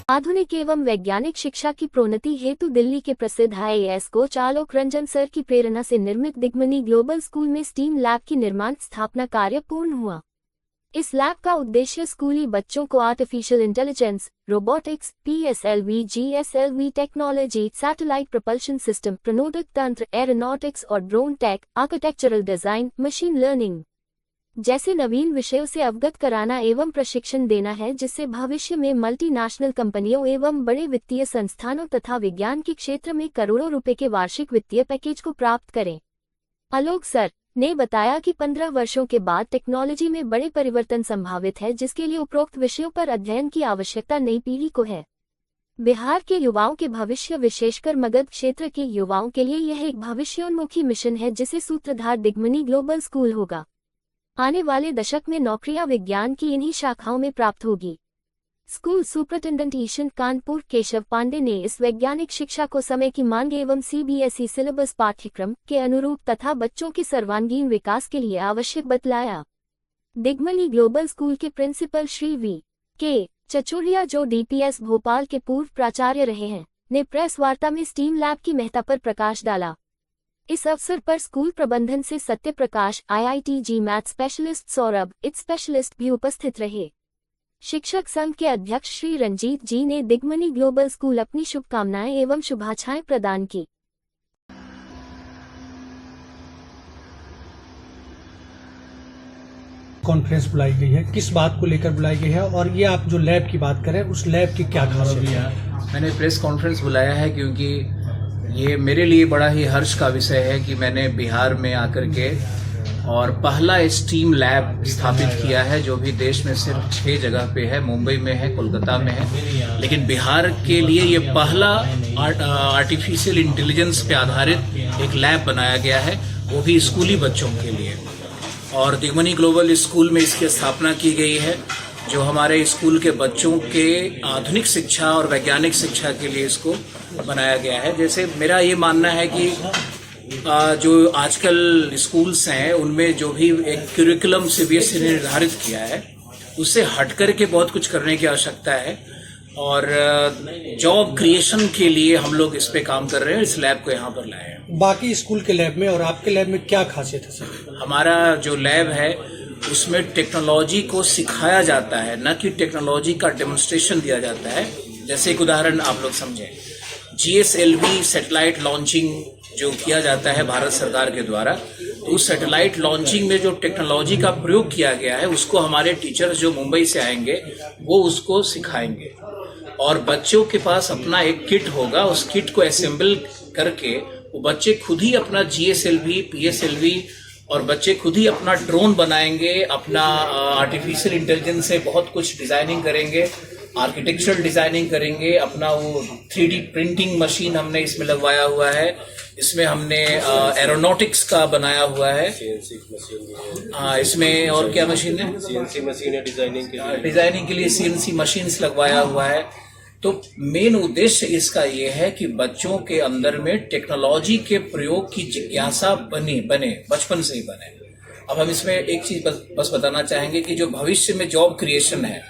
आधुनिक एवं वैज्ञानिक शिक्षा की प्रोन्नति हेतु दिल्ली के प्रसिद्ध IAS coach Alok Ranjan sir की प्रेरणा से निर्मित दिग्मनी ग्लोबल स्कूल में स्टीम लैब की निर्माण स्थापना कार्य पूर्ण हुआ। इस लैब का उद्देश्य स्कूली बच्चों को artificial intelligence, robotics, PSLV, GSLV technology, satellite propulsion system, प्रणोदक तंत्र, एरोनॉटिक्स और drone tech, architectural design, machine learning जैसे नवीन विषयों से अवगत कराना एवं प्रशिक्षण देना है, जिससे भविष्य में मल्टीनेशनल कंपनियों एवं बड़े वित्तीय संस्थानों तथा विज्ञान के क्षेत्र में करोड़ों रुपए के वार्षिक वित्तीय पैकेज को प्राप्त करें। आलोक सर ने बताया कि 15 वर्षों के बाद टेक्नोलॉजी में बड़े परिवर्तन संभावित है, जिसके लिए उपरोक्त विषयों पर अध्ययन की आवश्यकता नई पीढ़ी को है। बिहार के युवाओं के भविष्य, विशेषकर मगध क्षेत्र के युवाओं के लिए यह एक भविष्योन्मुखी मिशन है, जिसे सूत्रधार दिग्मनी ग्लोबल स्कूल होगा। आने वाले दशक में नौकरियां विज्ञान की इन्हीं शाखाओं में प्राप्त होगी। स्कूल सुपरिटेंडेंट ईशन कानपुर केशव पांडे ने इस वैज्ञानिक शिक्षा को समय की मांग एवं CBSE सिलेबस पाठ्यक्रम के अनुरूप तथा बच्चों के सर्वांगीण विकास के लिए आवश्यक बतलाया। दिग्मनी ग्लोबल स्कूल के प्रिंसिपल श्री V.K. चचोरिया, जो DPS भोपाल के पूर्व प्राचार्य रहे हैं, ने प्रेस वार्ता में स्टीम लैब की महत्ता पर प्रकाश डाला। इस अवसर पर स्कूल प्रबंधन से Satya Prakash, IIT math specialist Saurabh, it specialist भी उपस्थित रहे। शिक्षक संघ के अध्यक्ष श्री रंजीत जी ने दिग्मनी ग्लोबल स्कूल अपनी शुभकामनाएं एवं शुभाशाएं प्रदान की। कॉन्फ्रेंस बुलाई गई है, किस बात को लेकर बुलाई गई है, और ये आप जो लैब की बात करें उस लैब की क्या खासियत है? मैंने प्रेस कॉन्फ्रेंस बुलाया है क्योंकि ये मेरे लिए बड़ा ही हर्ष का विषय है कि मैंने बिहार में आकर के और पहला स्टीम लैब स्थापित किया है, जो भी देश में सिर्फ 6 जगह पे है। मुंबई में है, कोलकाता में है, लेकिन बिहार के लिए ये पहला आर्टिफिशियल इंटेलिजेंस पे आधारित एक लैब बनाया गया है, वो भी स्कूली बच्चों के लिए। और दिग्मनी ग्लोबल स्कूल में इसकी स्थापना की गई है, जो हमारे स्कूल के बच्चों के आधुनिक शिक्षा और वैज्ञानिक शिक्षा के लिए इसको बनाया गया है। जैसे मेरा ये मानना है कि जो आजकल स्कूल्स हैं उनमें जो भी एक करिकुलम CBSE ने निर्धारित किया है, उससे हट करके बहुत कुछ करने की आवश्यकता है। और जॉब क्रिएशन के लिए हम लोग इस पे काम कर रहे हैं, इस लैब को यहाँ पर लाए हैं। बाकी स्कूल के लैब में और आपके लैब में क्या खासियत है सर? हमारा जो लैब है उसमें टेक्नोलॉजी को सिखाया जाता है, न कि टेक्नोलॉजी का डेमोन्स्ट्रेशन दिया जाता है। जैसे एक उदाहरण आप लोग समझें, GSLV सैटेलाइट लॉन्चिंग जो किया जाता है भारत सरकार के द्वारा, तो उस सैटेलाइट लॉन्चिंग में जो टेक्नोलॉजी का प्रयोग किया गया है उसको हमारे टीचर्स जो मुंबई से आएंगे वो उसको सिखाएंगे। और बच्चों के पास अपना एक किट होगा, उस किट को असेंबल करके वो बच्चे खुद ही अपना GSLV, PSLV और बच्चे खुद ही अपना ड्रोन बनाएंगे, अपना आर्टिफिशियल इंटेलिजेंस से बहुत कुछ डिजाइनिंग करेंगे, आर्किटेक्चरल डिजाइनिंग करेंगे। अपना वो 3D प्रिंटिंग मशीन हमने इसमें लगवाया हुआ है, इसमें हमने एरोनॉटिक्स का बनाया हुआ है। हाँ, इसमें और क्या मशीन है? CNC मशीन है डिजाइनिंग के लिए CNC मशीन्स लगवाया हुआ है। तो मेन उद्देश्य इसका ये है कि बच्चों के अंदर में टेक्नोलॉजी के प्रयोग की जिज्ञासा बने बचपन से ही बने। अब हम इसमें एक चीज बस बताना चाहेंगे कि जो भविष्य में जॉब क्रिएशन है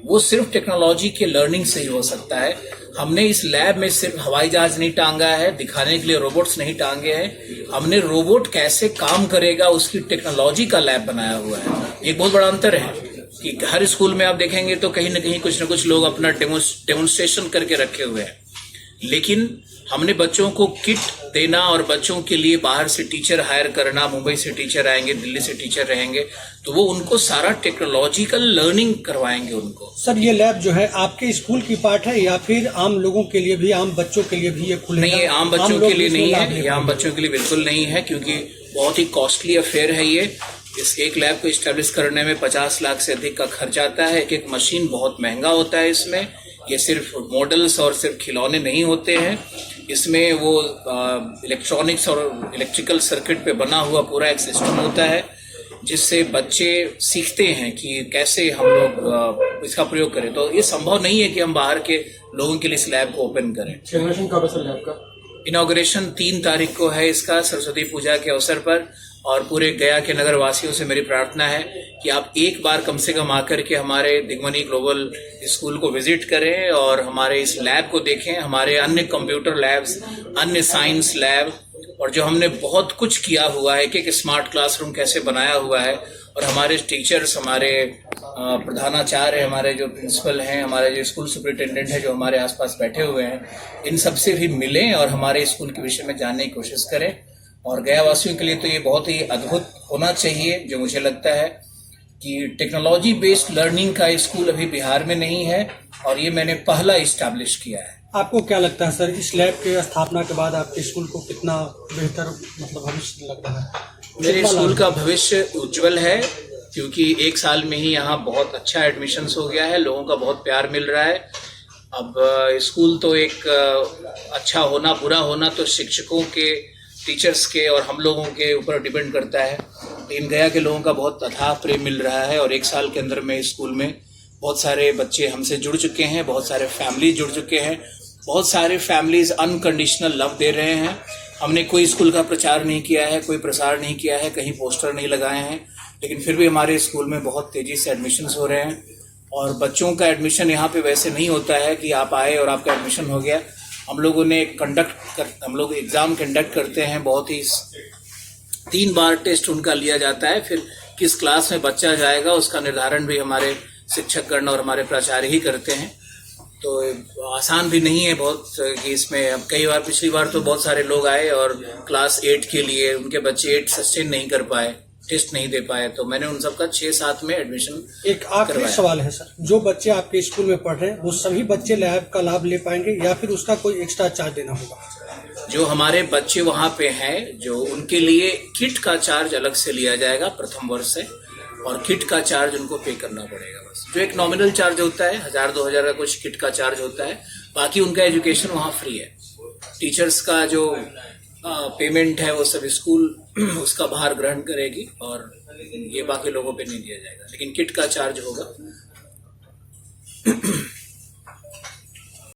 वो सिर्फ टेक्नोलॉजी के लर्निंग से ही हो सकता है। हमने इस लैब में सिर्फ हवाई जहाज नहीं टांगा है, दिखाने के लिए रोबोट्स नहीं टांगे हैं, हमने रोबोट कैसे काम करेगा उसकी टेक्नोलॉजी का लैब बनाया हुआ है। एक बहुत बड़ा अंतर है कि हर स्कूल में आप देखेंगे तो कहीं ना कहीं कुछ ना कुछ लोग अपना डेमोन्स्ट्रेशन करके रखे हुए हैं, लेकिन हमने बच्चों को किट देना और बच्चों के लिए बाहर से टीचर हायर करना, मुंबई से टीचर आएंगे, दिल्ली से टीचर रहेंगे, तो वो उनको सारा टेक्नोलॉजिकल लर्निंग करवाएंगे उनको। सर, ये लैब जो है आपके स्कूल की पार्ट है या फिर आम लोगों के लिए भी, आम बच्चों के लिए भी ये खुलेगा? नहीं, ये आम बच्चों के लिए नहीं है, ये आम बच्चों के लिए बिल्कुल नहीं है, क्योंकि बहुत ही कॉस्टली अफेयर है ये। इस एक लैब को स्टैब्लिश करने में 50 लाख से अधिक का खर्च आता है। एक मशीन बहुत महंगा होता है इसमें। ये सिर्फ मॉडल्स और सिर्फ खिलौने नहीं होते हैं, इसमें वो इलेक्ट्रॉनिक्स और इलेक्ट्रिकल सर्किट पे बना हुआ पूरा एक सिस्टम होता है, जिससे बच्चे सीखते हैं कि कैसे हम लोग इसका प्रयोग करें। तो ये संभव नहीं है कि हम बाहर के लोगों के लिए इस लैब को ओपन करें। जनरेशन कब है सर लैब का? इनॉग्रेशन 3 तारीख को है इसका, सरस्वती पूजा के अवसर पर। और पूरे गया के नगर वासियों से मेरी प्रार्थना है कि आप एक बार कम से कम आकर के हमारे दिग्मनी ग्लोबल स्कूल को विजिट करें और हमारे इस लैब को देखें, हमारे अन्य कंप्यूटर लैब्स, अन्य साइंस लैब, और जो हमने बहुत कुछ किया हुआ है कि एक स्मार्ट क्लासरूम कैसे बनाया हुआ है, और हमारे टीचर्स, हमारे प्रधानाचार्य, हमारे जो प्रिंसिपल हैं, हमारे जो स्कूल सुपरिटेंडेंट हैं जो हमारे आसपास बैठे हुए हैं, इन सबसे भी मिलें और हमारे स्कूल के विषय में जानने की कोशिश करें। और गया वासियों के लिए तो ये बहुत ही अद्भुत होना चाहिए, जो मुझे लगता है कि टेक्नोलॉजी बेस्ड लर्निंग का स्कूल अभी बिहार में नहीं है, और ये मैंने पहला इस्टेब्लिश किया है। आपको क्या लगता है सर, इस लैब के स्थापना के बाद आपके स्कूल को कितना बेहतर भविष्य लग रहा है? मेरे स्कूल का भविष्य उज्जवल है, क्योंकि 1 साल में ही यहाँ बहुत अच्छा एडमिशन्स हो गया है, लोगों का बहुत प्यार मिल रहा है। अब स्कूल तो एक अच्छा होना बुरा होना तो शिक्षकों के, टीचर्स के और हम लोगों के ऊपर डिपेंड करता है। लेकिन गया के लोगों का बहुत अथाह प्रेम मिल रहा है, और 1 साल के अंदर में स्कूल में बहुत सारे बच्चे हमसे जुड़ चुके हैं, बहुत सारे फैमिली जुड़ चुके हैं, बहुत सारे फैमिलीज अनकंडीशनल लव दे रहे हैं। हमने कोई स्कूल का प्रचार नहीं किया है, कोई प्रसार नहीं किया है, कहीं पोस्टर नहीं लगाए हैं, लेकिन फिर भी हमारे स्कूल में बहुत तेजी से एडमिशन्स हो रहे हैं। और बच्चों का एडमिशन यहाँ पे वैसे नहीं होता है कि आप आए और आपका एडमिशन हो गया। हम लोगों ने हम लोग एग्ज़ाम कंडक्ट करते हैं, बहुत ही 3 बार टेस्ट उनका लिया जाता है, फिर किस क्लास में बच्चा जाएगा उसका निर्धारण भी हमारे शिक्षकगण और हमारे प्राचार्य ही करते हैं। तो आसान भी नहीं है बहुत कि इसमें, अब कई बार पिछली बार तो बहुत सारे लोग आए और क्लास 8 के लिए उनके बच्चे 8 सस्टेन नहीं कर पाए, टेस्ट नहीं दे पाए, तो मैंने उन सबका 6-7 में एडमिशन। एक आखिरी सवाल है सर, जो बच्चे आपके स्कूल में पढ़ रहे हैं वो सभी बच्चे लैब का लाभ ले पाएंगे या फिर उसका कोई एक्स्ट्रा चार्ज देना होगा? जो हमारे बच्चे वहाँ पे हैं, जो उनके लिए किट का चार्ज अलग से लिया जाएगा प्रथम वर्ष से, और किट का चार्ज उनको पे करना पड़ेगा बस, जो एक नॉमिनल चार्ज होता है, 1000-2000 का कुछ किट का चार्ज होता है। बाकी उनका एजुकेशन वहाँ फ्री है। टीचर्स का जो पेमेंट है वो सब स्कूल उसका भार ग्रहण करेगी, और ये बाकी लोगों पे नहीं दिया जाएगा, लेकिन किट का चार्ज होगा।